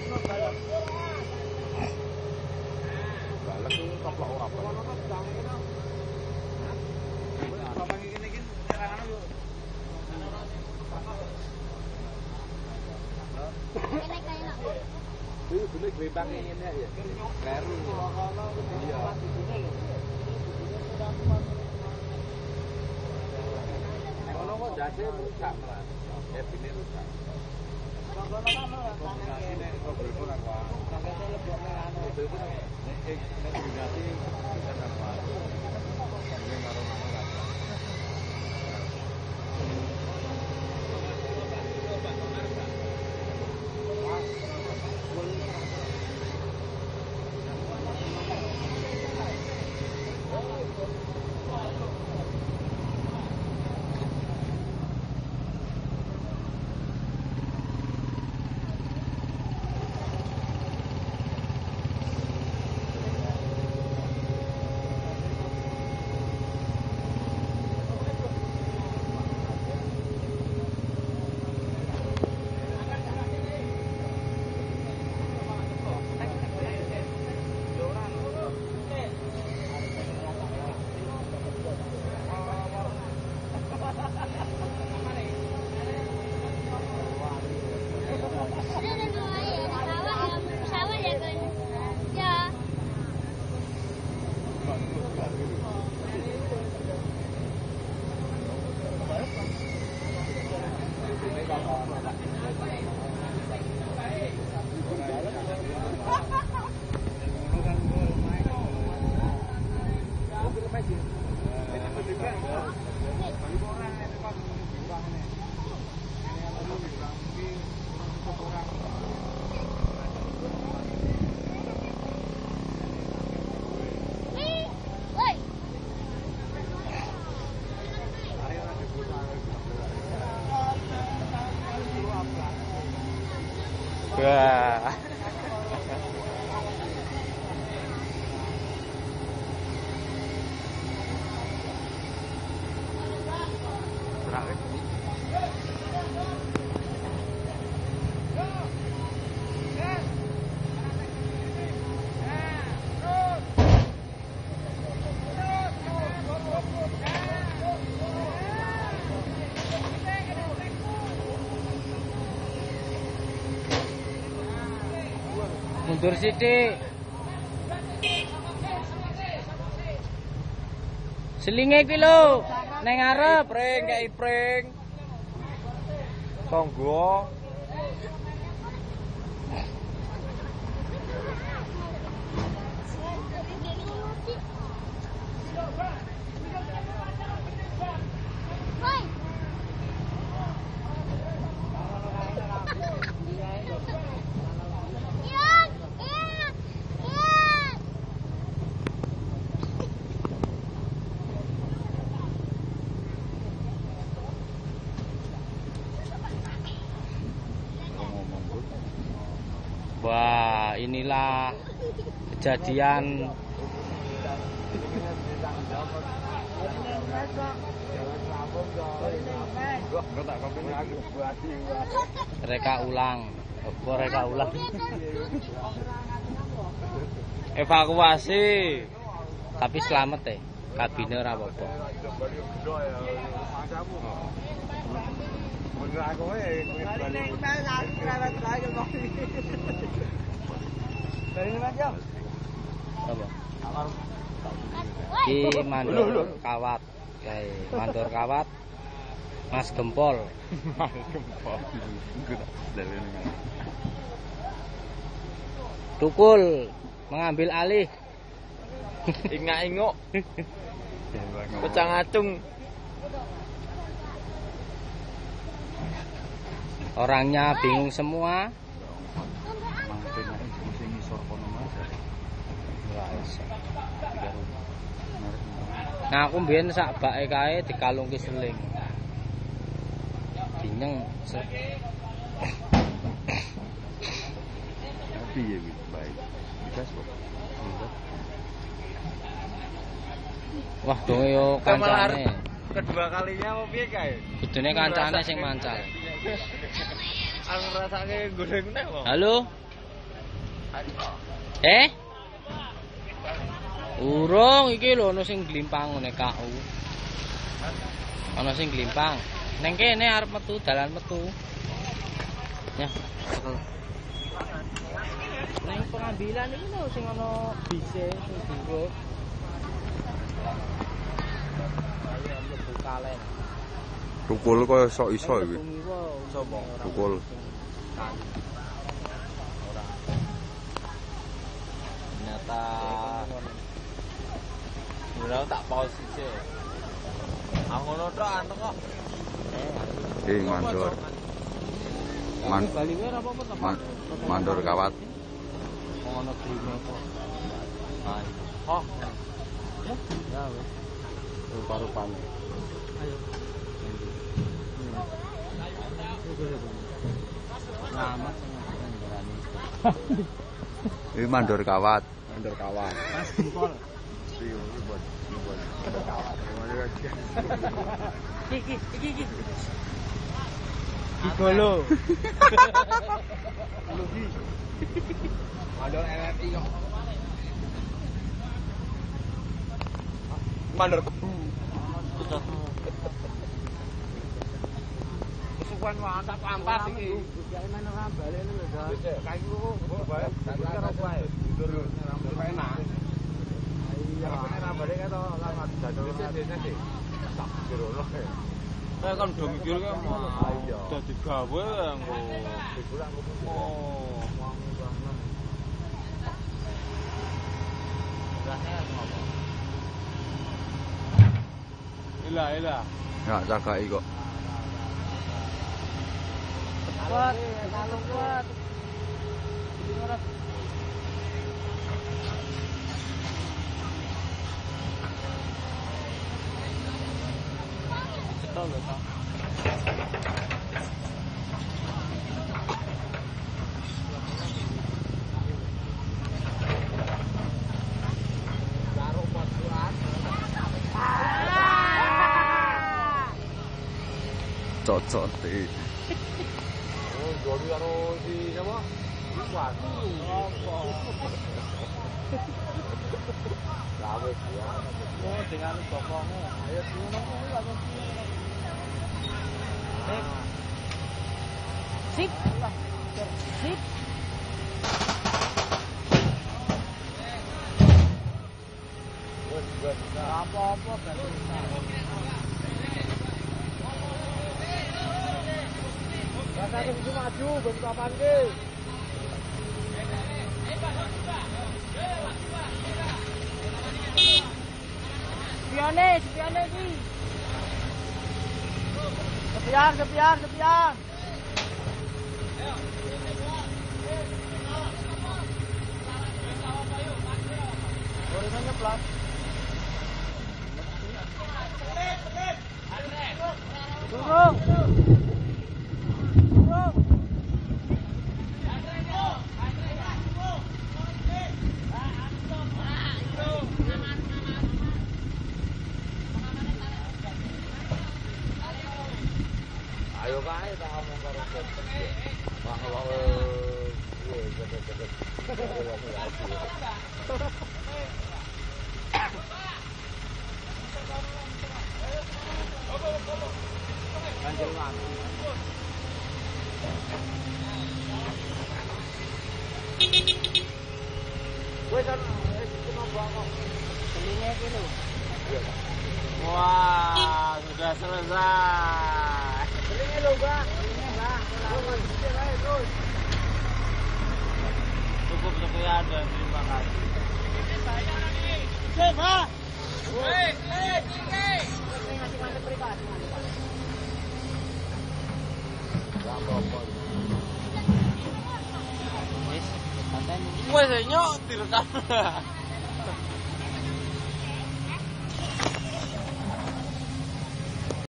Balek itu koplok ora apa. Ini boleh gue bangin ini ya. Kleru. Iya. Kalau kok jase rusak malah. Ya bini rusak. Kombinasi nek ngobrol kurang wae. Sampai lebokne anu itu nek kombinasi bisa apa. Ini karo mangan. Wah. Mundur sithik. Selinge iki lho, ning ngarep, pring kei pring. Tonggo. Wah, inilah kejadian reka ulang. Evakuasi. Tapi selamat ya, kabine ora apa-apa. Iki mandor kawat, kae mandor kawat, Mas Gempol. Mas Gempol. Tukul mengambil alih. Ingak-inguk. Pecah ngacung. Orangnya bingung semua. Nah aku mbiyen sak bake kae dikalungke seling. Dinyeng. Piye iki, baik. Digas kok. Wah, dong yo kancane. Kedua kalinya mau piye kae? Kudune kancane sing mancal. Aku ngrasake goreng nek kok. Halo. Urung iki lho ono sing glimpang ngene KU. Ono sing glimpang. Neng kene arep metu dalan metu. Ya. Neng pengambilan iki lho sing ono bise sing dhuwur. Ayo mlebu kalen. Tukul kaya sok iso iki. Sopo? Tukul. Ora. Ternyata ora tak pause sih. Aku ngono tok anu kok. Mandor. Mandor kawat. Ono grime kok. Oh. Ya wis. Rupa-rupane. Ayo. Selamat Ini mandor kawat. Mandor kawat. Mas jempol. Iki. Igolo. Lugi. Mandor LRI kok. Mandor kebu. Kesukuan mantap ampas iki. Ya men ora bali lho, Gas. Kayu kok bae. Karo bae. Mundur enak. Iya. Ora bali keto lawan dadok. Dese. Tak jerono. Saya kan udah mikir kan udah digawe engko. Oh. Ila. Ya jagai kok. Kuat, terlalu kuat. Betul. Cocok deh. Oh, golu karo si sapa? Iwan. Lah wis ya. Oh, dengan bokonge. Ayo ngono kuwi langsung sip. Sip. Wes, apa-apa ben. Rasa itu maju, bentuk apaan ke? Sepiane ki. Sepian. Gorengannya pelan. Turun. Ayo kae tak omong karo Kanjeng Wati. Wes kan cuma bawa telinga iki lho. Wah, sudah selesai. Telinga lho, Mbak. Cukup sekian dan terima kasih. Cek, Pak. Woi, ngasih mantep pribadi. Wes, nyok direkam.